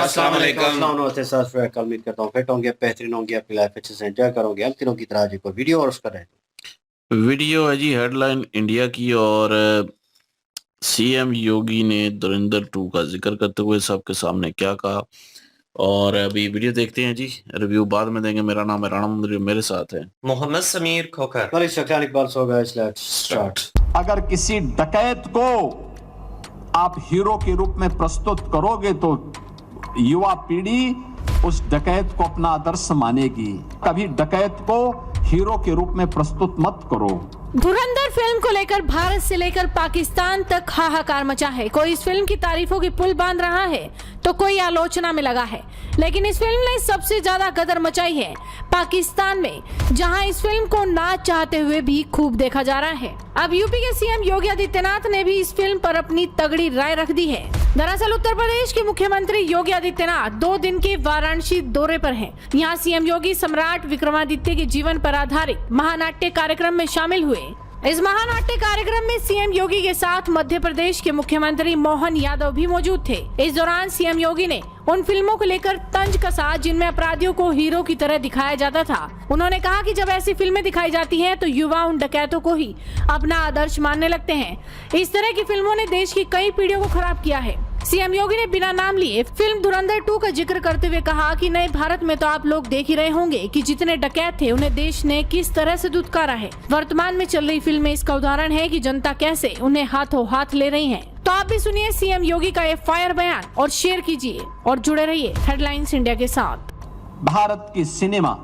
अस्सलाम वालेकुम। नमस्ते सत श्री अकाल। उम्मीद करता हूँ फिट होंगे, बेहतरीन होंगे, अपनी लाइफ अच्छे से एंजॉय करोगे। हम तीनों की तरह आज एक और वीडियो और उसका रहे वीडियो है जी हेडलाइन इंडिया की और सीएम योगी ने धुरंधर 2 का जिक्र करते हुए सबके सामने क्या कहा, और अभी वीडियो देखते हैं जी। रिव्यू बाद में देंगे। मेरा नाम है राणा मंदिर, मेरे साथ है मोहम्मद समीर खोखर। कल शक्ल इकबाल सो गया। Let's start. अगर किसी डकैत को आप हीरो के रूप में प्रस्तुत करोगे तो युवा पीढ़ी उस डकैत को अपना आदर्श मानेगी। कभी डकैत को हीरो के रूप में प्रस्तुत मत करो। धुरंधर फिल्म को लेकर भारत से लेकर पाकिस्तान तक हाहाकार मचा है। कोई इस फिल्म की तारीफों की पुल बांध रहा है तो कोई आलोचना में लगा है, लेकिन इस फिल्म ने सबसे ज्यादा गदर मचाई है पाकिस्तान में, जहां इस फिल्म को ना चाहते हुए भी खूब देखा जा रहा है। अब यूपी के सीएम योगी आदित्यनाथ ने भी इस फिल्म पर अपनी तगड़ी राय रख दी है। दरअसल उत्तर प्रदेश के मुख्यमंत्री योगी आदित्यनाथ 2 दिन के वाराणसी दौरे पर हैं। यहाँ सीएम योगी सम्राट विक्रमादित्य के जीवन पर आधारित महानाट्य कार्यक्रम में शामिल हुए। इस महानाट्य कार्यक्रम में सीएम योगी के साथ मध्य प्रदेश के मुख्यमंत्री मोहन यादव भी मौजूद थे। इस दौरान सीएम योगी ने उन फिल्मों को लेकर तंज कसा जिनमें अपराधियों को हीरो की तरह दिखाया जाता था। उन्होंने कहा कि जब ऐसी फिल्में दिखाई जाती हैं तो युवा उन डकैतों को ही अपना आदर्श मानने लगते हैं। इस तरह की फिल्मों ने देश की कई पीढ़ियों को खराब किया है। सीएम योगी ने बिना नाम लिए फिल्म धुरंधर 2 का जिक्र करते हुए कहा कि नए भारत में तो आप लोग देख ही रहे होंगे कि जितने डकैत थे उन्हें देश ने किस तरह से दुत्कारा है। वर्तमान में चल रही फिल्में इसका उदाहरण है कि जनता कैसे उन्हें हाथों हाथ ले रही है। तो आप भी सुनिए सीएम योगी का ये फायर बयान और शेयर कीजिए और जुड़े रहिए हेडलाइंस इंडिया के साथ। भारत की सिनेमा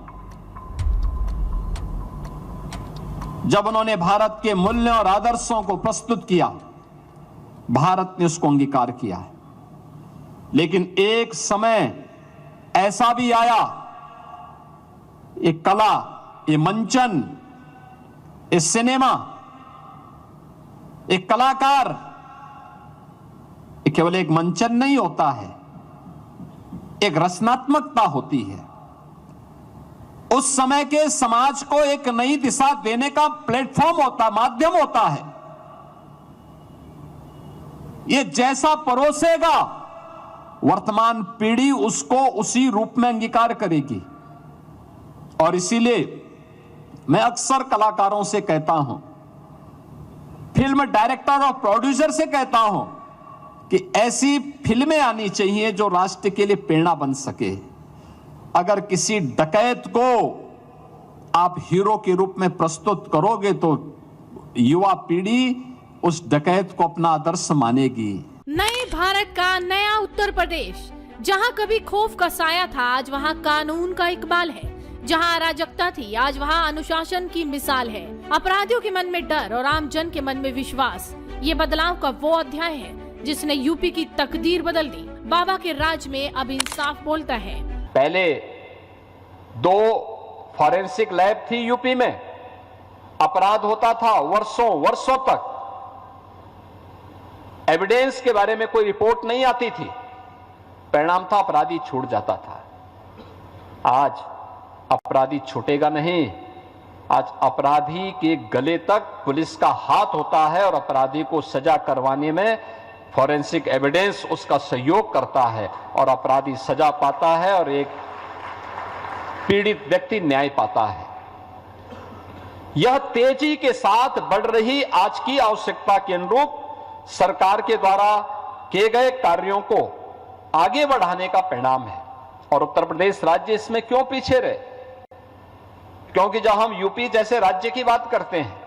जब उन्होंने भारत के मूल्यों और आदर्शों को प्रस्तुत किया, भारत ने उसको अंगीकार किया है। लेकिन एक समय ऐसा भी आया, ये कला, ये मंचन, ये सिनेमा, एक कलाकार केवल एक मंचन नहीं होता है, एक रचनात्मकता होती है। उस समय के समाज को एक नई दिशा देने का प्लेटफॉर्म होता, माध्यम होता है। ये जैसा परोसेगा वर्तमान पीढ़ी उसको उसी रूप में अंगीकार करेगी। और इसीलिए मैं अक्सर कलाकारों से कहता हूं, फिल्म डायरेक्टर और प्रोड्यूसर से कहता हूं कि ऐसी फिल्में आनी चाहिए जो राष्ट्र के लिए प्रेरणा बन सके। अगर किसी डकैत को आप हीरो के रूप में प्रस्तुत करोगे तो युवा पीढ़ी उस डकैत को अपना आदर्श मानेगी। नए भारत का नया उत्तर प्रदेश, जहां कभी खौफ का साया था आज वहां कानून का इकबाल है। जहां अराजकता थी आज वहां अनुशासन की मिसाल है। अपराधियों के मन में डर और आम जन के मन में विश्वास। ये बदलाव का वो अध्याय है जिसने यूपी की तकदीर बदल दी। बाबा के राज में अब इंसाफ बोलता है। पहले 2 फॉरेंसिक लैब थी यूपी में, अपराध होता था वर्षों तक, एविडेंस के बारे में कोई रिपोर्ट नहीं आती थी, परिणाम था अपराधी छूट जाता था। आज अपराधी छूटेगा नहीं, आज अपराधी के गले तक पुलिस का हाथ होता है और अपराधी को सजा करवाने में फॉरेंसिक एविडेंस उसका सहयोग करता है और अपराधी सजा पाता है और एक पीड़ित व्यक्ति न्याय पाता है। यह तेजी के साथ बढ़ रही आज की आवश्यकता के अनुरूप सरकार के द्वारा किए गए कार्यों को आगे बढ़ाने का परिणाम है। और उत्तर प्रदेश राज्य इसमें क्यों पीछे रहे? क्योंकि जब हम यूपी जैसे राज्य की बात करते हैं,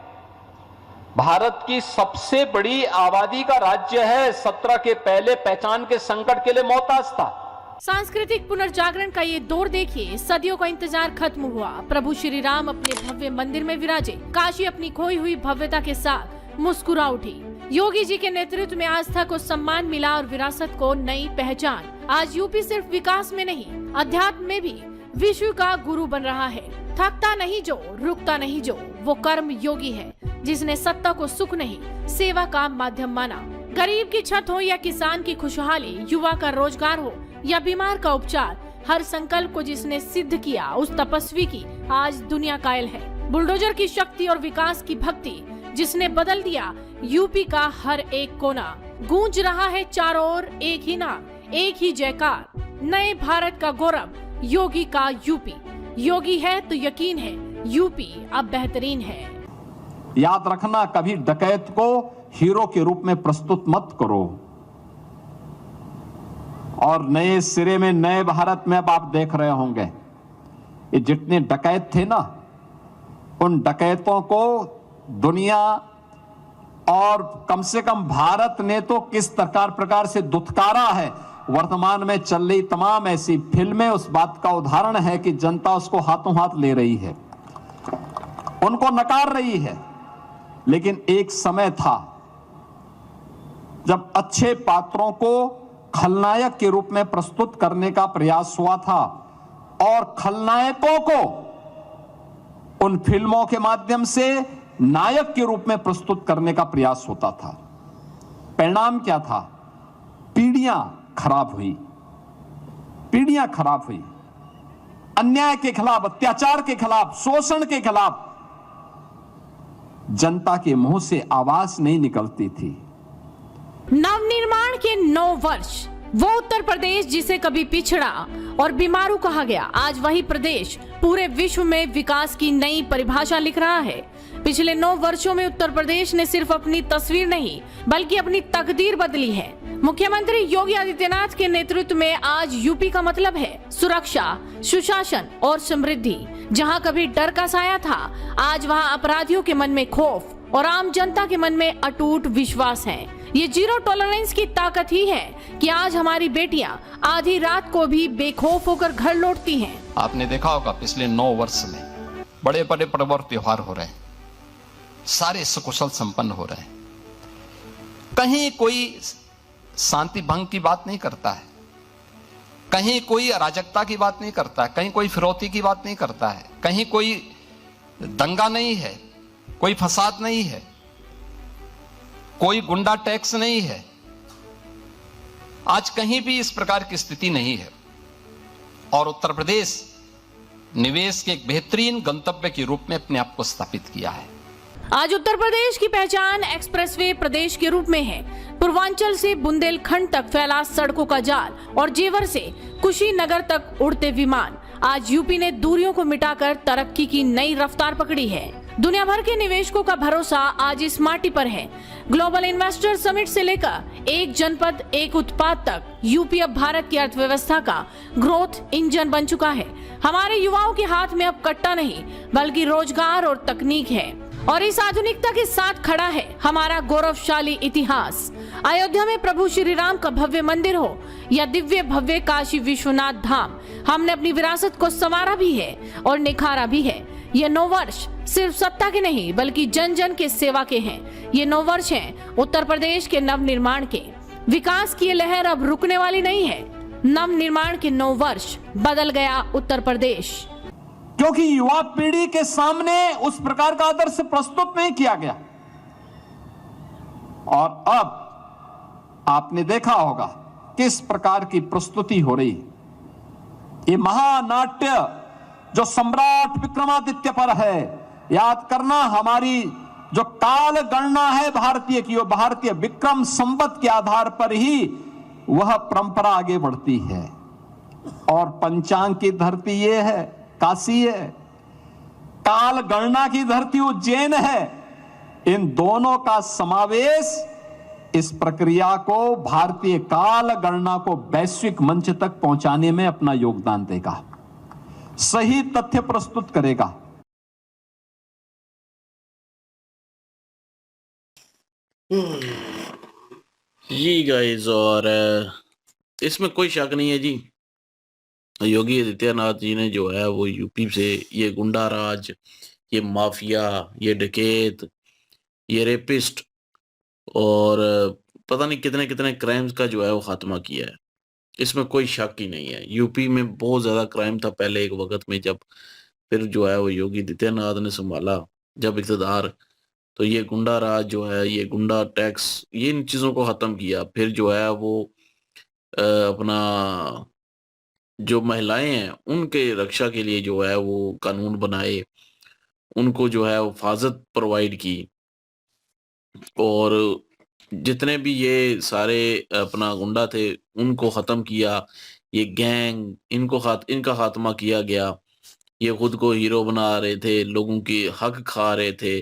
भारत की सबसे बड़ी आबादी का राज्य है, 17 के पहले पहचान के संकट के लिए मोहताज था। सांस्कृतिक पुनर्जागरण का ये दौर देखिए, सदियों का इंतजार खत्म हुआ। प्रभु श्री राम अपने भव्य मंदिर में विराजे, काशी अपनी खोई हुई भव्यता के साथ मुस्कुरा उठी। योगी जी के नेतृत्व में आस्था को सम्मान मिला और विरासत को नई पहचान। आज यूपी सिर्फ विकास में नहीं, अध्यात्म में भी विश्व का गुरु बन रहा है। थकता नहीं जो, रुकता नहीं जो, वो कर्म योगी है जिसने सत्ता को सुख नहीं सेवा का माध्यम माना। गरीब की छत हो या किसान की खुशहाली, युवा का रोजगार हो या बीमार का उपचार, हर संकल्प को जिसने सिद्ध किया उस तपस्वी की आज दुनिया कायल है। बुलडोजर की शक्ति और विकास की भक्ति जिसने बदल दिया यूपी का हर एक कोना। गूंज रहा है चारों ओर एक ही नाम, एक ही जयकार, नए भारत का गौरव, योगी का यूपी। योगी है तो यकीन है यूपी अब बेहतरीन है। याद रखना, कभी डकैत को हीरो के रूप में प्रस्तुत मत करो। और नए सिरे में नए भारत में अब आप देख रहे होंगे, ये जितने डकैत थे ना, उन डकैतों को दुनिया और कम से कम भारत ने तो किस प्रकार से दुत्कारा है। वर्तमान में चल रही तमाम ऐसी फिल्में उस बात का उदाहरण है कि जनता उसको हाथों हाथ ले रही है, उनको नकार रही है। लेकिन एक समय था जब अच्छे पात्रों को खलनायक के रूप में प्रस्तुत करने का प्रयास हुआ था और खलनायकों को उन फिल्मों के माध्यम से नायक के रूप में प्रस्तुत करने का प्रयास होता था। परिणाम क्या था? पीढ़ियां खराब हुई, पीढ़ियां खराब हुई। अन्याय के खिलाफ, अत्याचार के खिलाफ, शोषण के खिलाफ जनता के मुंह से आवाज नहीं निकलती थी। नवनिर्माण के 9 वर्ष, वो उत्तर प्रदेश जिसे कभी पिछड़ा और बीमारू कहा गया, आज वही प्रदेश पूरे विश्व में विकास की नई परिभाषा लिख रहा है। पिछले 9 वर्षों में उत्तर प्रदेश ने सिर्फ अपनी तस्वीर नहीं बल्कि अपनी तकदीर बदली है। मुख्यमंत्री योगी आदित्यनाथ के नेतृत्व में आज यूपी का मतलब है सुरक्षा, सुशासन और समृद्धि। जहां कभी डर का साया था, आज वहां अपराधियों के मन में खौफ और आम जनता के मन में अटूट विश्वास है। ये जीरो टॉलरेंस की ताकत ही है कि आज हमारी बेटियां आधी रात को भी बेखौफ होकर घर लौटती हैं। आपने देखा होगा पिछले 9 वर्ष में बड़े बड़े पर्व और त्योहार हो रहे हैं, सारे सकुशल संपन्न हो रहे हैं। कहीं कोई शांति भंग की बात नहीं करता है, कहीं कोई अराजकता की बात नहीं करता है, कहीं कोई फिरौती की बात नहीं करता है, कहीं कोई दंगा नहीं है, कोई फसाद नहीं है, कोई गुंडा टैक्स नहीं है। आज कहीं भी इस प्रकार की स्थिति नहीं है और उत्तर प्रदेश निवेश के एक बेहतरीन गंतव्य के रूप में अपने आप को स्थापित किया है। आज उत्तर प्रदेश की पहचान एक्सप्रेसवे प्रदेश के रूप में है। पूर्वांचल से बुंदेलखंड तक फैला सड़कों का जाल और जेवर से कुशीनगर तक उड़ते विमान। आज यूपी ने दूरियों को मिटाकर तरक्की की नई रफ्तार पकड़ी है। दुनिया भर के निवेशकों का भरोसा आज इस माटी पर है। ग्लोबल इन्वेस्टर समिट से लेकर एक जनपद एक उत्पाद तक यूपी अब भारत की अर्थव्यवस्था का ग्रोथ इंजन बन चुका है। हमारे युवाओं के हाथ में अब कट्टा नहीं बल्कि रोजगार और तकनीक है और इस आधुनिकता के साथ खड़ा है हमारा गौरवशाली इतिहास। अयोध्या में प्रभु श्री राम का भव्य मंदिर हो या दिव्य भव्य काशी विश्वनाथ धाम, हमने अपनी विरासत को संवारा भी है और निखारा भी है। ये 9 वर्ष सिर्फ सत्ता के नहीं बल्कि जन जन के सेवा के हैं। ये 9 वर्ष हैं उत्तर प्रदेश के नव निर्माण के। विकास की ये लहर अब रुकने वाली नहीं है। नव निर्माण के 9 वर्ष, बदल गया उत्तर प्रदेश। क्योंकि युवा पीढ़ी के सामने उस प्रकार का आदर्श प्रस्तुत नहीं किया गया। और अब आपने देखा होगा किस प्रकार की प्रस्तुति हो रही। ये महानाट्य जो सम्राट विक्रमादित्य पर है, याद करना हमारी जो काल गणना है भारतीय की, वो भारतीय विक्रम संवत के आधार पर ही वह परंपरा आगे बढ़ती है। और पंचांग की धरती ये है, काशी है, काल गणना की धरती उज्जैन है। इन दोनों का समावेश इस प्रक्रिया को, भारतीय काल गणना को वैश्विक मंच तक पहुंचाने में अपना योगदान देगा, सही तथ्य प्रस्तुत करेगा। जी गाइस, और इसमें कोई शक नहीं है जी, योगी आदित्यनाथ जी ने जो है वो यूपी से ये गुंडा राज, ये माफिया, ये डकैत, ये रेपिस्ट और पता नहीं कितने कितने क्राइम्स का जो है वो खात्मा किया है। इसमें कोई शक ही नहीं है। यूपी में बहुत ज्यादा क्राइम था पहले एक वक्त में, जब फिर जो है वो योगी आदित्यनाथ ने संभाला जब इक़्तिदार, तो ये गुंडा राज जो है, ये गुंडा टैक्स, ये इन चीजों को खत्म किया। फिर जो है वो अपना जो महिलाएं हैं उनके रक्षा के लिए जो है वो कानून बनाए, उनको जो है हिफाजत प्रोवाइड की, और जितने भी ये सारे अपना गुंडा थे उनको खत्म किया। ये गैंग, इनका खात्मा किया गया। ये खुद को हीरो बना रहे थे, लोगों की हक खा रहे थे,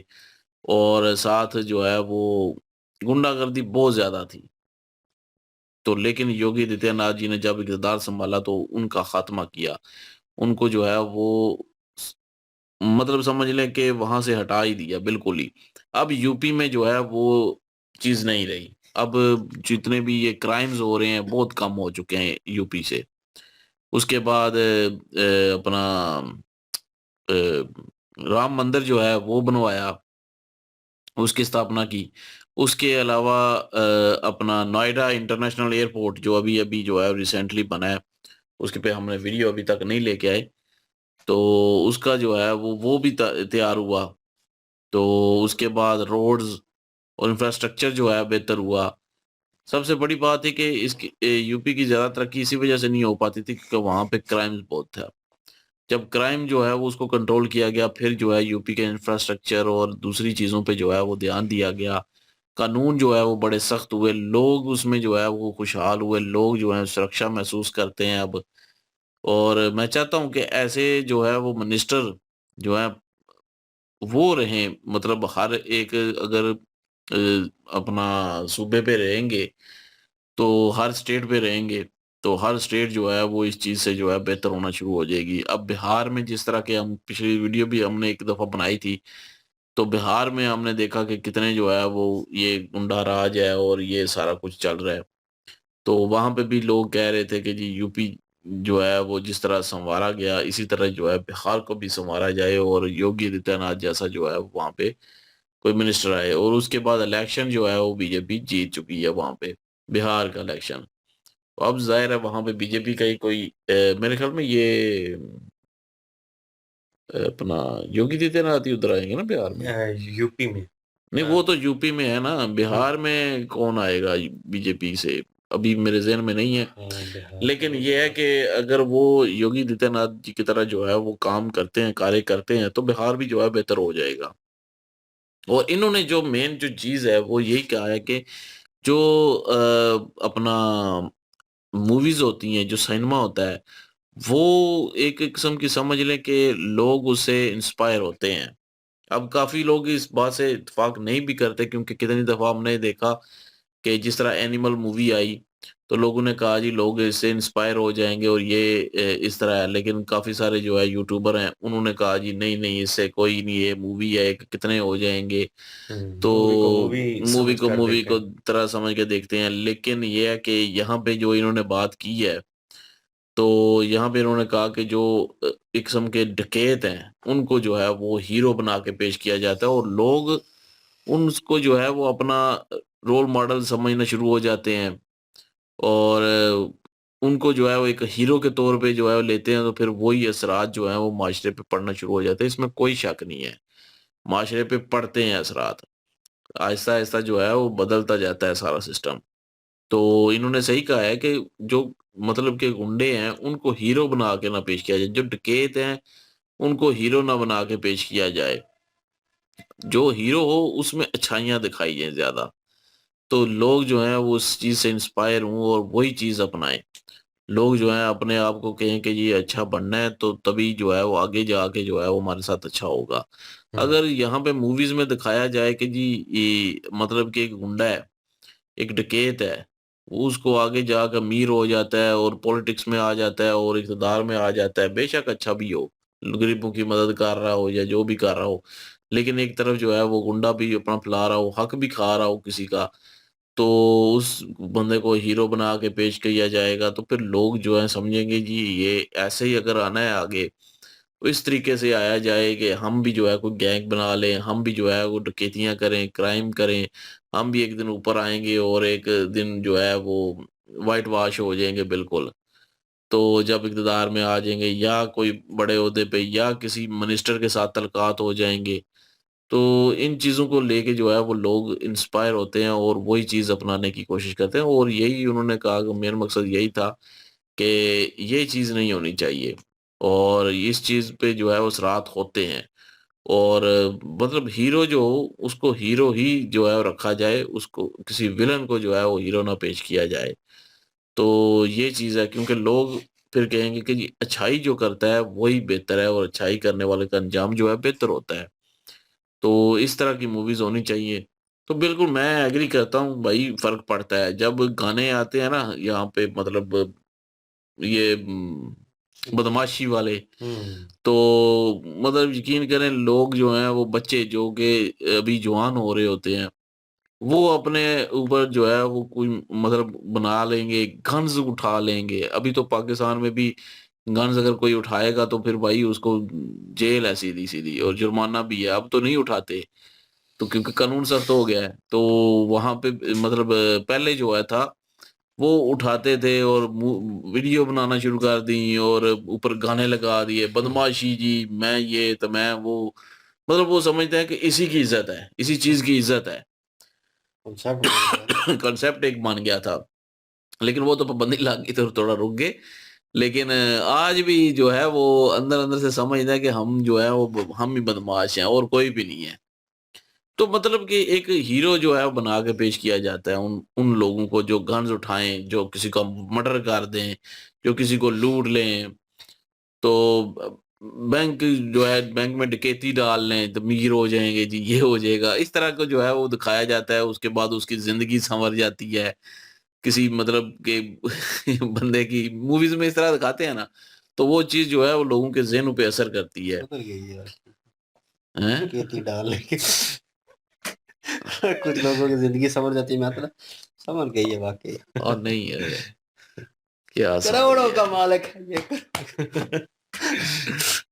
और साथ जो है वो गुंडागर्दी बहुत ज्यादा थी। तो लेकिन योगी आदित्यनाथ जी ने जब इक़्तिदार संभाला तो उनका खात्मा किया। उनको जो है वो स मतलब समझ लें कि वहाँ से हटा ही दिया बिल्कुल ही। अब यूपी में जो है वो चीज़ नहीं रही। अब जितने भी ये क्राइम्स हो रहे हैं बहुत कम हो चुके हैं यूपी से। उसके बाद अपना अ, राम मंदिर जो है वो बनवाया, उसकी स्थापना की। उसके अलावा अपना नोएडा इंटरनेशनल एयरपोर्ट जो अभी-अभी जो है रिसेंटली बना है, उसके पे हमने वीडियो अभी तक नहीं लेके आए। तो उसका जो है वो भी तैयार हुआ। तो उसके बाद रोड्स और इंफ्रास्ट्रक्चर जो है बेहतर हुआ। सबसे बड़ी बात है कि यूपी की ज़्यादा तरक्की इसी वजह से नहीं हो पाती थी क्योंकि वहाँ पे क्राइम्स बहुत था। जब क्राइम जो है वो उसको कंट्रोल किया गया, फिर जो है यूपी के इंफ्रास्ट्रक्चर और दूसरी चीज़ों पे जो है वो ध्यान दिया गया। कानून जो है वो बड़े सख्त हुए, लोग उसमें जो है वो खुशहाल हुए, लोग जो है सुरक्षा महसूस करते हैं अब। और मैं चाहता हूँ कि ऐसे जो है वो मिनिस्टर जो है वो रहें, मतलब हर एक अगर अपना सूबे पे रहेंगे, तो हर स्टेट पे रहेंगे, तो हर स्टेट जो है वो इस चीज़ से जो है बेहतर होना शुरू हो जाएगी। अब बिहार में जिस तरह के हम पिछली वीडियो भी हमने एक दफ़ा बनाई थी, तो बिहार में हमने देखा कि कितने जो है वो ये गुंडा राज है और ये सारा कुछ चल रहा है। तो वहाँ पे भी लोग कह रहे थे कि जी यूपी जो है वो जिस तरह सँवारा गया, इसी तरह जो है बिहार को भी सँवारा जाए और योगी आदित्यनाथ जैसा जो है वहाँ पे कोई मिनिस्टर आए। और उसके बाद इलेक्शन जो है वो बीजेपी जीत चुकी है वहाँ पे, बिहार का इलेक्शन। तो अब ज़ाहिर है वहाँ पे बीजेपी का ही कोई मेरे ख़्याल में ये अपना योगी आदित्यनाथ ही उधर आएँगे ना बिहार में? यूपी में। नहीं वो तो यूपी में है ना, हाँ, बिहार में कौन आएगा बीजेपी से? अभी मेरे ज़हन में नहीं है। हाँ, बिहार लेकिन में ये है कि अगर वो योगी आदित्यनाथ जी की तरह जो है वो काम करते हैं, कार्य करते हैं, तो बिहार भी जो है बेहतर हो जाएगा। और इन्होंने जो मेन जो चीज़ है वो यही कहा है कि जो अपना मूवीज़ होती हैं, जो सिनेमा होता है, वो एक किस्म की समझ लें कि लोग उससे इंस्पायर होते हैं। अब काफ़ी लोग इस बात से इत्तेफ़ाक नहीं भी करते क्योंकि कितनी दफ़ा हमने देखा कि जिस तरह एनिमल मूवी आई, तो लोगों ने कहा जी लोग इससे इंस्पायर हो जाएँगे और ये इस तरह है। लेकिन काफ़ी सारे जो है यूट्यूबर हैं, उन्होंने कहा जी नहीं-नहीं इससे कोई नहीं, ये मूवी है, एक कितने हो जाएँगे। तो मूवी समझ कर मूवी देते को हैं। तरह समझ के देखते हैं। लेकिन ये है कि यहाँ पे जो इन्होंने बात की है, तो यहाँ पे इन्होंने कहा कि जो एक किस्म के डकैत हैं, उनको जो है वो हीरो बना के पेश किया जाता है और लोग उनको जो है वो अपना रोल मॉडल समझना शुरू हो जाते हैं और उनको जो है वो एक हीरो के तौर पे जो है वो लेते हैं, तो फिर वही असरात जो हैं वो माशरे पे पड़ना शुरू हो जाते हैं, इसमें कोई शक नहीं है। माशरे पे पड़ते हैं असरात। आहिस्ता-आहिस्ता जो है वो बदलता जाता है सारा सिस्टम। तो इन्होंने सही कहा है कि जो मतलब के गुंडे हैं, उनको हीरो बना के ना पेश किया जाए, जो डकैत हैं, उनको हीरो ना बना के पेश किया जाए। जो हीरो हो उसमें अच्छाइयाँ दिखाई जाएँ ज़्यादा। तो लोग जो हैं वो उस चीज़ से इंस्पायर हों और वही चीज़ अपनाएँ। लोग जो हैं अपने आप को कहें कि ये अच्छा बनना है तो तभी जो है वो आगे जाके जो है वो हमारे साथ अच्छा होगा। हुँ, अगर यहाँ पे मूवीज़ में दिखाया जाए कि जी ये मतलब कि एक गुंडा है, एक डकैत है, वो उसको आगे जाकर अमीर हो जाता है और पॉलिटिक्स में आ जाता है और इक़्तिदार में आ जाता है, बेशक अच्छा भी हो, गरीबों की मदद कर रहा हो या जो भी कर रहा हो। लेकिन एक तरफ जो है वो गुंडा भी अपना फैला रहा हो, हक भी खा रहा हो किसी का, तो उस बंदे को हीरो बना के पेश किया जाएगा, तो फिर लोग जो हैं समझेंगे जी ये ऐसे ही अगर आना है आगे, तो इस तरीके से आया जाए कि हम भी जो है कोई गैंग बना लें, हम भी जो है वो डकैतियाँ करें, क्राइम करें, हम भी एक दिन ऊपर आएँगे और एक दिन जो है वो व्हाइट वॉश हो जाएँगे बिल्कुल। तो जब इक़्तिदार में आ जाएँगे या कोई बड़े ओहदे पे या किसी मिनिस्टर के साथ तल्लुकात हो जाएँगे, तो इन चीज़ों को लेके जो है वो लोग इंस्पायर होते हैं और वही चीज़ अपनाने की कोशिश करते हैं और यही उन्होंने कहा कि मेरा मकसद यही था कि ये चीज़ नहीं होनी चाहिए और इस चीज़ पे जो है वो असरात होते हैं और मतलब हीरो जो हो उसको हीरो ही जो है वो रखा जाए, उसको किसी विलन को जो है वो हीरो ना पेश किया जाए। तो ये चीज़ है, क्योंकि लोग फिर कहेंगे कि जी अच्छाई जो करता है वही बेहतर है और अच्छाई करने वाले का अंजाम जो है बेहतर होता है। तो इस तरह की मूवीज़ होनी चाहिए। तो बिल्कुल मैं एग्री करता हूँ भाई, फ़र्क पड़ता है। जब गाने आते हैं ना यहाँ पे, मतलब ये बदमाशी वाले, हुँ। तो मतलब यकीन करें लोग जो हैं वो बच्चे जो कि अभी जवान हो रहे होते हैं, वो अपने ऊपर जो है वो कोई मतलब बना लेंगे, गन्स उठा लेंगे। अभी तो पाकिस्तान में भी गन्स अगर कोई उठाएगा तो फिर भाई उसको जेल है सीधी-सीधी, और जुर्माना भी है। अब तो नहीं उठाते, तो क्योंकि कानून सख्त हो गया है। तो वहाँ पे मतलब पहले जो है था, वो उठाते थे और वीडियो बनाना शुरू कर दी और ऊपर गाने लगा दिए, बदमाशी जी, मैं ये तो मैं वो। मतलब वो समझते हैं कि इसी की इज़्ज़त है, इसी चीज़ की इज़्ज़त है। कॉन्सेप्ट बन गया है। कॉन्सेप्ट एक बन गया था। लेकिन वो तो पाबंदी लग गई तो थोड़ा रुक गए। लेकिन आज भी जो है वो अंदर-अंदर से समझते हैं कि हम जो है वो हम ही बदमाश हैं और कोई भी नहीं है। तो मतलब कि एक हीरो जो है वो बना के पेश किया जाता है उन उन लोगों को जो गन्स उठाएँ, जो किसी का मर्डर कर दें, जो किसी को लूट लें। तो बैंक जो है, बैंक में डकैती डाल लें तो अमीर हो जाएँगे जी, ये हो जाएगा। इस तरह का जो है वो दिखाया जाता है, उसके बाद उसकी ज़िंदगी सँवर जाती है। किसी मतलब के बंदे की मूवीज़ में इस तरह दिखाते हैं ना, तो वो चीज़ जो है वो लोगों के ज़हनों पे असर करती है। सुधर गई है हैं? खेती डाल के। कुछ लोगों की ज़िंदगी सँवर जाती है, मतलब सँवर गई है वाक़ई। और नहीं अरे, क्या समझ करोड़ों का यार। मालिक है ये।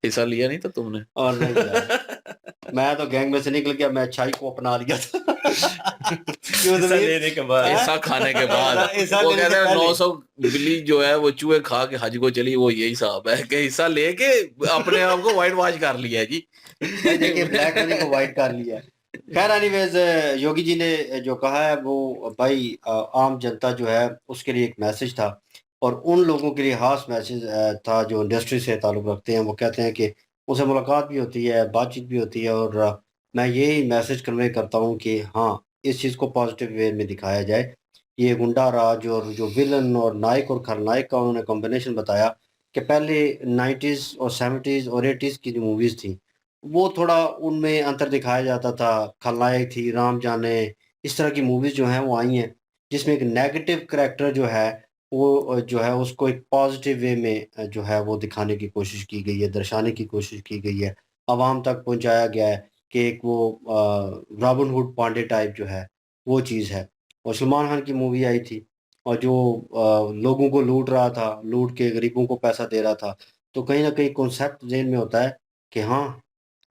हिस्सा लिया नहीं था तुमने? और नहीं यार, मैं तो गैंग में से निकल गया, मैं अच्छाई को अपना लिया था। क्यों हिस्सा ज़मीर? लेने के बाद। हिस्सा खाने के बाद हिस्सा वो लेने कहते से हैं पहले। 900 बिल्ली जो है वो चूहे खा के हज को चली, वो यही हिसाब है कि हिस्सा लेके अपने आप को व्हाइट वॉश कर लिया है जी। भाई देखिए, ब्लैक मनी को व्हाइट कर लिया है। खैर एनीवेज़, योगी जी ने जो कहा है वो भाई आम जनता जो है उसके लिए एक मैसेज था, और उन लोगों के लिए ख़ास मैसेज था जो इंडस्ट्री से ताल्लुक़ रखते हैं। वो कहते हैं कि उनसे मुलाकात भी होती है, बातचीत भी होती है, और मैं यही मैसेज कन्वे करता हूँ कि हाँ, इस चीज़ को पॉज़िटिव वे में दिखाया जाए। ये गुंडा राज और जो विलन और नायक और खलनायक का उन्होंने कॉम्बिनेशन बताया कि पहले 90s और 70s और 80s की जो मूवीज़ थी, वो थोड़ा उनमें अंतर दिखाया जाता था। खलनायक थी, राम जाने, इस तरह की मूवीज़ जो हैं वो आई हैं, जिसमें एक नेगेटिव करैक्टर जो है वो जो है उसको एक पॉज़िटिव वे में जो है वो दिखाने की कोशिश की गई है, दर्शाने की कोशिश की गई है। आवाम तक पहुँचाया गया है कि एक वो रॉबिन हुड पांडे टाइप जो है, वो चीज़ है। और सलमान खान की मूवी आई थी, और जो लोगों को लूट रहा था, लूट के गरीबों को पैसा दे रहा था। तो कहीं न कहीं कॉन्सेप्ट ज़हन में होता है कि हाँ,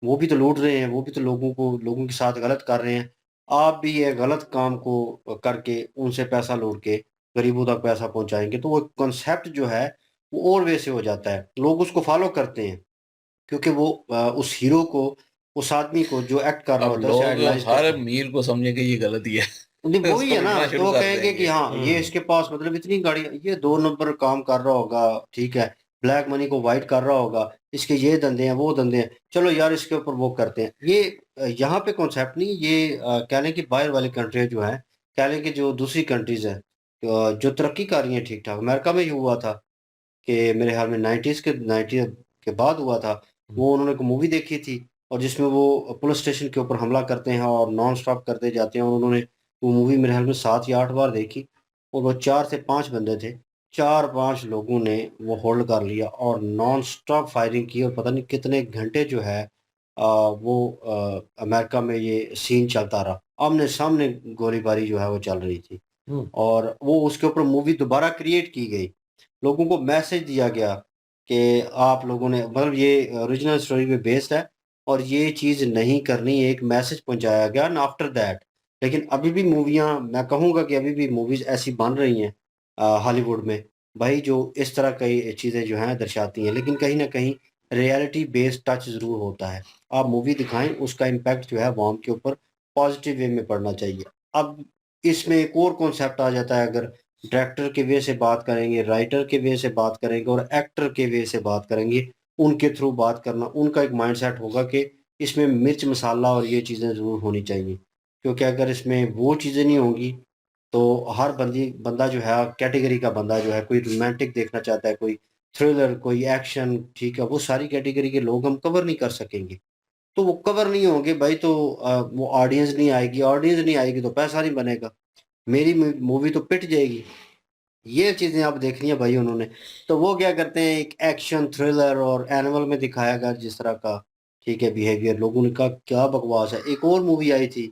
वो भी तो लूट रहे हैं, वो भी तो लोगों के साथ गलत कर रहे हैं। आप भी ये गलत काम को करके उनसे पैसा लूट के गरीबों तक पैसा पहुँचाएँगे, तो वो कॉन्सेप्ट जो है, वो और वे से हो जाता है। लोग उसको फ़ॉलो करते हैं, क्योंकि वो उस हीरो को, उस आदमी को जो एक्ट कर रहा अब होता है, उसे लोग आइडलाइज़ हर करते हैं। अमीर को समझेंगे ये गलती है। नहीं, वही उसको है ना, लूटना तो शुरू वो कर कहेंगे कि देंगे। हाँ, ये इसके पास मतलब इतनी गाड़ियाँ, ये 2 नंबर काम कर रहा होगा, ठीक है, ब्लैक मनी को व्हाइट कर रहा होगा, इसके ये धंधे हैं, वो धंधे हैं, चलो यार इसके ऊपर वो करते हैं। ये यहाँ पे कॉन्सेप्ट नहीं, ये कह लें कि बाहर वाली कंट्रियाँ जो हैं, कह लें कि जो दूसरी कंट्रीज़ हैं, जो तरक्की कर रही हैं ठीक-ठाक। अमेरिका में ये हुआ था कि मेरे ख़्याल में 90 के बाद हुआ था। वो उन्होंने एक मूवी देखी थी, और जिसमें वो पुलिस स्टेशन के ऊपर हमला करते हैं और नॉन स्टॉप करते जाते हैं, और उन्होंने वो मूवी मेरे ख़्याल में 7 या 8 बार देखी, और वो 4 से 5 बंदे थे। 4-5 लोगों ने वो होल्ड कर लिया और नॉन स्टॉप फायरिंग की, और पता नहीं कितने घंटे जो है वो अमेरिका में ये सीन चलता रहा। आमने-सामने गोलीबारी जो है वो चल रही थी, और वो उसके ऊपर मूवी दोबारा क्रिएट की गई। लोगों को मैसेज दिया गया कि आप लोगों ने मतलब ये ओरिजिनल स्टोरी पे बेस्ड है, और ये चीज़ नहीं करनी, एक मैसेज पहुँचाया गया एंड आफ्टर दैट। लेकिन अभी भी मूवियाँ, मैं कहूँगा कि अभी भी मूवीज़ ऐसी बन रही हैं हॉलीवुड में, भाई जो इस तरह की चीज़ें जो हैं दर्शाती हैं, लेकिन कहीं न कहीं रियलिटी बेस्ड टच ज़रूर होता है। आप मूवी दिखाएँ, उसका इम्पैक्ट जो है अवाम के ऊपर पॉज़िटिव वे में पड़ना चाहिए। अब इसमें एक और कॉन्सेप्ट आ जाता है, अगर डायरेक्टर के वे से बात करेंगे, राइटर के वे से बात करेंगे और एक्टर के वे से बात करेंगे, उनके थ्रू बात करना, उनका एक माइंडसेट होगा कि इसमें मिर्च मसाला और ये चीज़ें ज़रूर होनी चाहिए। क्योंकि अगर इसमें वो चीज़ें नहीं होंगी, तो हर बंदा जो है कैटेगरी का बंदा जो है, कोई रोमांटिक देखना चाहता है, कोई थ्रिलर, कोई एक्शन, ठीक है, वो सारी कैटेगरी के लोग हम कवर नहीं कर सकेंगे। तो वो कवर नहीं होंगे भाई, तो वो ऑडियंस नहीं आएगी तो पैसा नहीं बनेगा, मेरी मूवी तो पिट जाएगी। ये चीजें आप देख रही हैं भाई उन्होंने। तो वो क्या करते हैं, एक एक्शन थ्रिलर और एनिमल में दिखाया गया जिस तरह का, ठीक है, बिहेवियर, लोगों ने कहा क्या बकवास है। एक और मूवी आई थी,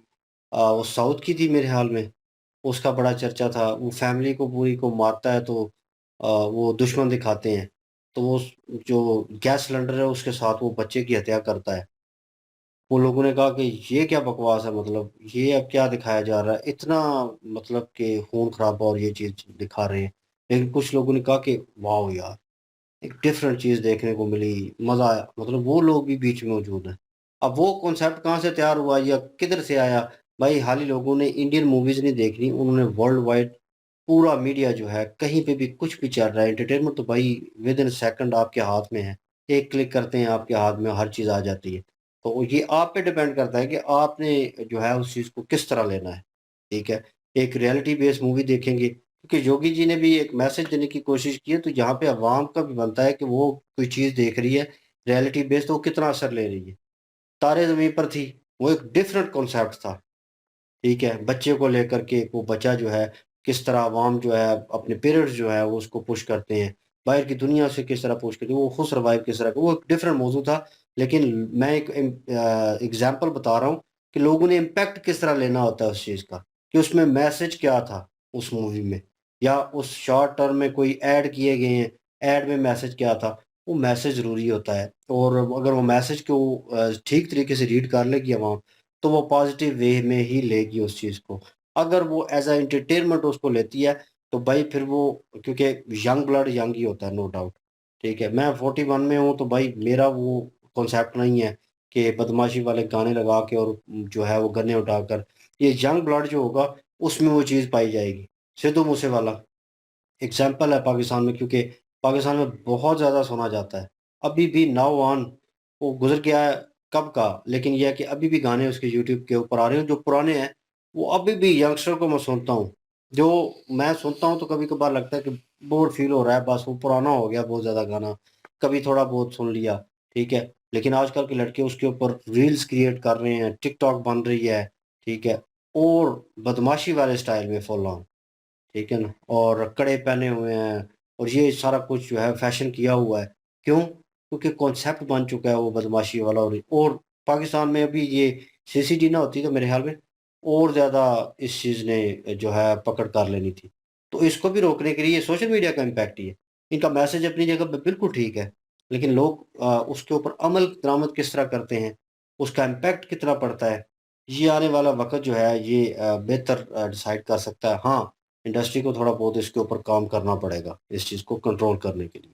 वो साउथ की थी मेरे ख्याल में, उसका बड़ा चर्चा था, वो फैमिली को पूरी को मारता है, तो वो दुश्मन दिखाते हैं, तो वो जो गैस सिलेंडर है उसके साथ वो बच्चे की हत्या करता है। वो लोगों ने कहा कि ये क्या बकवास है, मतलब ये अब क्या दिखाया जा रहा है, इतना मतलब कि खून खराबा और ये चीज़ दिखा रहे हैं। लेकिन कुछ लोगों ने कहा कि वाह यार, एक डिफरेंट चीज़ देखने को मिली, मज़ा आया, मतलब वो लोग भी बीच में मौजूद हैं। अब वो कॉन्सेप्ट कहाँ से तैयार हुआ या किधर से आया? भाई हाल ही लोगों ने इंडियन मूवीज़ नहीं देखनी, उन्होंने वर्ल्ड वाइड पूरा मीडिया जो है, कहीं पे भी कुछ भी चल रहा है, एंटरटेनमेंट तो भाई विद इन सेकंड आपके हाथ में है। एक क्लिक करते हैं आपके हाथ में हर चीज़ आ जाती है। तो ये आप पे डिपेंड करता है कि आपने जो है उस चीज़ को किस तरह लेना है, ठीक है? एक रियलिटी बेस्ड मूवी देखेंगे, क्योंकि योगी जी ने भी एक मैसेज देने की कोशिश की है, तो यहाँ पे अवाम का भी बनता है कि वो कोई चीज़ देख रही है रियलिटी बेस्ड, तो वो कितना असर ले रही है। तारे ज़मीन पर थी, वो एक डिफरेंट कॉन्सेप्ट था। ठीक है, बच्चे को लेकर के वो बच्चा जो है, किस तरह अवाम जो है अपने पेरेंट्स जो है वो उसको पुश करते हैं, बाहर की दुनिया से किस तरह पुश करते हैं, वो खुद सर्वाइव किस तरह, वो एक डिफरेंट मौजू था। लेकिन मैं एक एग्जांपल बता रहा हूँ कि लोगों ने इम्पैक्ट किस तरह लेना होता है उस चीज़ का, कि उसमें मैसेज क्या था उस मूवी में, या उस शॉर्ट टर्म में कोई ऐड किए गए हैं, ऐड में मैसेज क्या था। वो मैसेज ज़रूरी होता है, और अगर वो मैसेज को ठीक तरीके से रीड कर लेगी अवाम, तो वो पॉजिटिव वे में ही लेगी उस चीज़ को। अगर वो एज़ अ एंटरटेनमेंट उसको लेती है, तो भाई फिर वो, क्योंकि यंग ब्लड यंग ही होता है, नो डाउट, ठीक है। मैं 41 में हूँ, तो भाई मेरा वो कॉन्सेप्ट नहीं है कि बदमाशी वाले गाने लगा के और जो है वो गन्ने उठाकर, ये यंग ब्लड जो होगा उसमें वो चीज़ पाई जाएगी। सिद्धू मूसेवाला एग्ज़ाम्पल है पाकिस्तान में, क्योंकि पाकिस्तान में बहुत ज़्यादा सुना जाता है। अभी भी नाउ ऑन, वो गुज़र गया है कब का, लेकिन ये है कि अभी भी गाने उसके यूट्यूब के ऊपर आ रहे हैं, जो पुराने हैं, वो अभी भी यंगस्टर को मैं सुनता हूँ। जो मैं सुनता हूँ तो कभी-कभार लगता है कि बोर फ़ील हो रहा है, बस वो पुराना हो गया बहुत ज़्यादा गाना, कभी थोड़ा बहुत सुन लिया, ठीक है। लेकिन आजकल के लड़के उसके ऊपर रील्स क्रिएट कर रहे हैं, टिकटॉक बन रही है, ठीक है, और बदमाशी वाले स्टाइल में फुल ऑन। ठीक है ना? और कड़े पहने हुए हैं, और ये सारा कुछ जो है फ़ैशन किया हुआ है। क्यों? क्योंकि कॉन्सेप्ट बन चुका है वो बदमाशी वाला, और पाकिस्तान में अभी ये सीसीडी ना होती तो मेरे ख़्याल में और ज़्यादा इस चीज़ ने जो है पकड़ कर लेनी थी। तो इसको भी रोकने के लिए सोशल मीडिया का इम्पैक्ट ही है। इनका मैसेज अपनी जगह पे बिल्कुल ठीक है, लेकिन लोग उसके ऊपर अमल दरामद किस तरह करते हैं, उसका इम्पैक्ट कितना पड़ता है, ये आने वाला वक़्त जो है ये बेहतर डिसाइड कर सकता है। हाँ, इंडस्ट्री को थोड़ा बहुत इसके ऊपर काम करना पड़ेगा, इस चीज़ को कंट्रोल करने के लिए।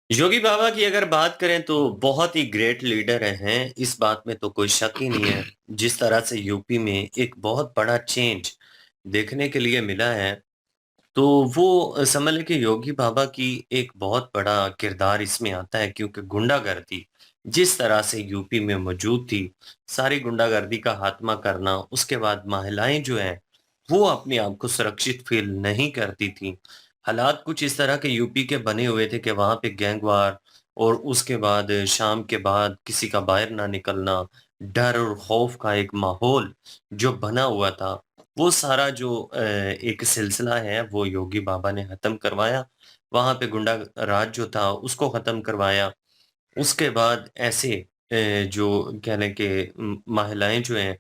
योगी बाबा की अगर बात करें तो बहुत ही ग्रेट लीडर हैं, इस बात में तो कोई शक ही नहीं है। जिस तरह से यूपी में एक बहुत बड़ा चेंज देखने के लिए मिला है, तो वो समझ लें कि योगी बाबा की एक बहुत बड़ा किरदार इसमें आता है, क्योंकि गुंडागर्दी जिस तरह से यूपी में मौजूद थी, सारी गुंडागर्दी का खात्मा करना, उसके बाद महिलाएं जो हैं, वो अपने आप को सुरक्षित फील नहीं करती थीं। हालात कुछ इस तरह के यूपी के बने हुए थे कि वहाँ पे गैंगवार, और उसके बाद शाम के बाद किसी का बाहर ना निकलना, डर और खौफ का एक माहौल जो बना हुआ था, वो सारा जो एक सिलसिला है वो योगी बाबा ने खत्म करवाया। वहाँ पे गुंडा राज जो था उसको खत्म करवाया। उसके बाद ऐसे जो कह लें कि महिलाएँ जो हैं,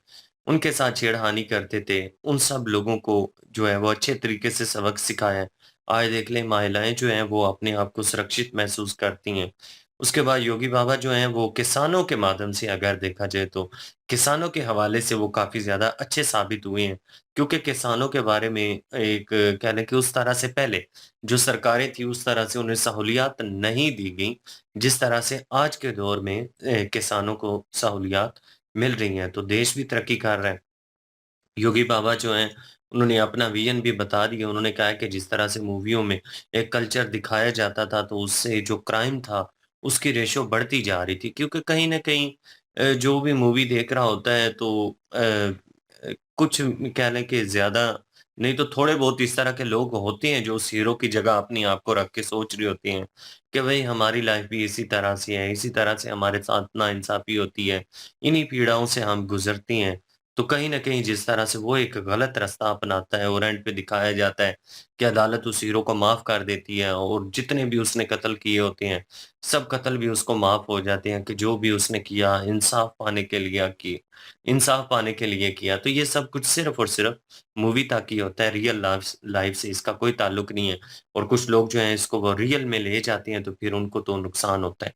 उनके साथ छेड़खानी करते थे, उन सब लोगों को जो है वो अच्छे तरीके से सबक सिखाया। आज देख लें महिलाएँ जो हैं वो अपने आप को सुरक्षित महसूस करती हैं। उसके बाद योगी बाबा जो हैं वो किसानों के माध्यम से अगर देखा जाए तो, किसानों के हवाले से वो काफ़ी ज़्यादा अच्छे साबित हुए हैं। क्योंकि किसानों के बारे में एक कह लें कि उस तरह से पहले जो सरकारें थी उस तरह से उन्हें सहूलियत नहीं दी गई, जिस तरह से आज के दौर में किसानों को सहूलियत मिल रही हैं, तो देश भी तरक्की कर रहा है। योगी बाबा जो हैं, उन्होंने अपना विज़न भी बता दिया। उन्होंने कहा है कि जिस तरह से मूवियों में एक कल्चर दिखाया जाता था, तो उससे जो क्राइम था, उसकी रेशो बढ़ती जा रही थी। क्योंकि कहीं न कहीं जो भी मूवी देख रहा होता है तो कुछ कह लें कि ज़्यादा नहीं तो थोड़े बहुत इस तरह के लोग होते हैं जो उस हीरो की जगह अपनी आप को रख के सोच रही होती हैं कि भाई हमारी लाइफ भी इसी तरह से है, इसी तरह से हमारे साथ नाइंसाफी होती है, इन्हीं पीड़ाओं से हम गुजरती हैं। तो कहीं न कहीं जिस तरह से वो एक गलत रास्ता अपनाता है और एंड पे दिखाया जाता है कि अदालत उस हीरो को माफ़ कर देती है और जितने भी उसने कत्ल किए होते हैं, सब कत्ल भी उसको माफ़ हो जाते हैं कि जो भी उसने किया इंसाफ पाने के लिए किया। तो ये सब कुछ सिर्फ़ और सिर्फ़ मूवी तक ही होता है, रियल लाइफ़ लाइफ़ से इसका कोई ताल्लुक नहीं है और कुछ लोग जो हैं इसको वो रियल में ले जाते हैं तो फिर उनको तो नुकसान होता है।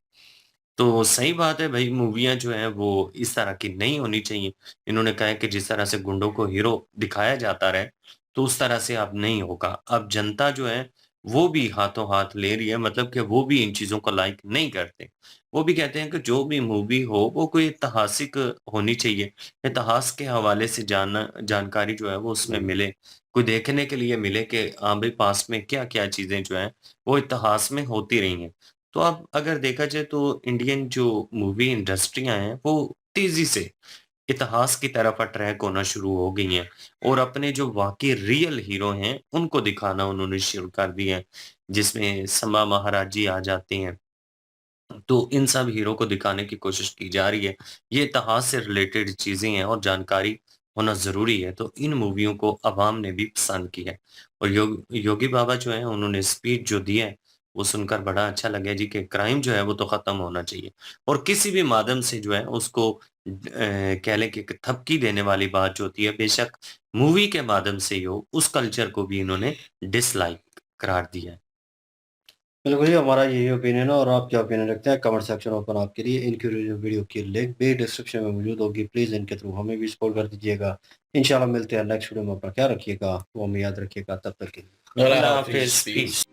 तो सही बात है भई मूवियाँ जो हैं वो इस तरह की नहीं होनी चाहिए। इन्होंने कहा है कि जिस तरह से गुंडों को हीरो दिखाया जाता रहे, तो उस तरह से अब नहीं होगा। अब जनता जो है वो भी हाथों-हाथ ले रही है मतलब कि वो भी इन चीज़ों को लाइक नहीं करते। वो भी कहते हैं कि जो भी मूवी हो वो कोई ऐतिहासिक होनी चाहिए। इतिहास के हवाले से जानकारी जो है वो उसमें मिले। कोई देखने के लिए मिले कि हाँ भई पास्ट में क्या-क्या चीज़ें जो हैं वो इतिहास में होती रही हैं। तो अब अगर देखा जाए तो इंडियन जो मूवी इंडस्ट्रियाँ हैं, वो तेज़ी से इतिहास की तरफ अट्रैक होना शुरू हो गई हैं और अपने जो वाक़ई रियल हीरो हैं, उनको दिखाना उन्होंने शुरू कर दिया है, जिसमें समा महाराज जी आ जाते हैं। तो इन सब हीरो को दिखाने की कोशिश की जा रही है। ये इतिहास से रिलेटेड चीज़ें हैं और जानकारी होना ज़रूरी है, तो इन मूवियों को अवाम ने भी पसंद की है। और योगी बाबा जो हैं उन्होंने स्पीच जो दी है, वो सुनकर बड़ा अच्छा लगा जी कि क्राइम जो है वो तो ख़त्म होना चाहिए और किसी भी माध्यम से जो है उसको कह लें कि एक थपकी देने वाली बात जो होती है, बेशक मूवी के माध्यम से ही हो, उस कल्चर को भी इन्होंने डिसलाइक करार दिया है। बिल्कुल जी, हमारा यही ओपिनियन है और आप क्या ओपिनियन रखते हैं कमेंट सेक्शन ओपन आपके लिए। इनकी वीडियो की लिंक भी डिस्क्रिप्शन में मौजूद होगी, प्लीज़ इनके थ्रू हमें भी सपोर्ट कर दीजिएगा। इंशाल्लाह मिलते हैं नेक्स्ट वीडियो में, अपना ख्याल रखिएगा, वो हमें याद रखिएगा, तब तक के लिए अल्लाह अल्लाह हाफ़िज़, हाफ़िज़, पीस। पीस।